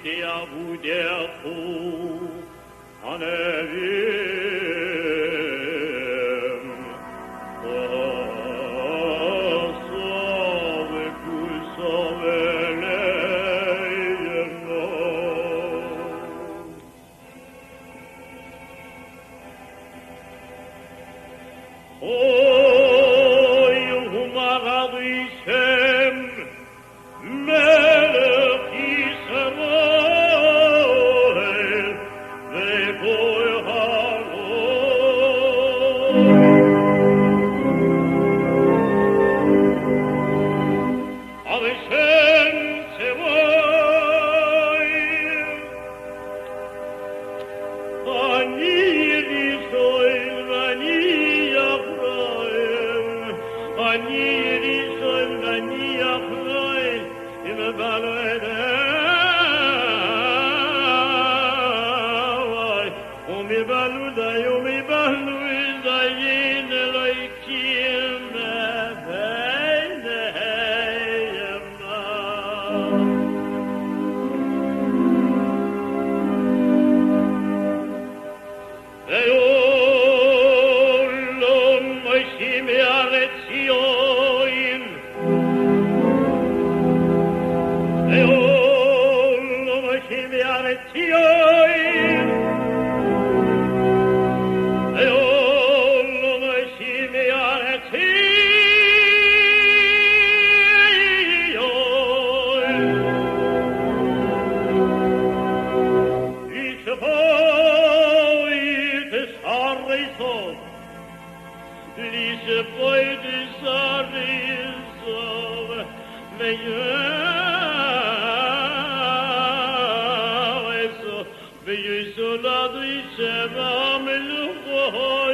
der wo der anevim sove pulsove leimo oy humaradishem melech Yisrael ve'goy halom aveshem tzevoy ani Yisrael ani Yafraim ani Yisrael ani Yafraim im balodai umi baludai umi baludayin eloikim beineyema ve'olom moishim eretz Yoim ve'olom moishim eretz Yoim ve'olom moishim eretz Yoim Liseboy des Arizov, ve'yeso ladri sheva meluchoy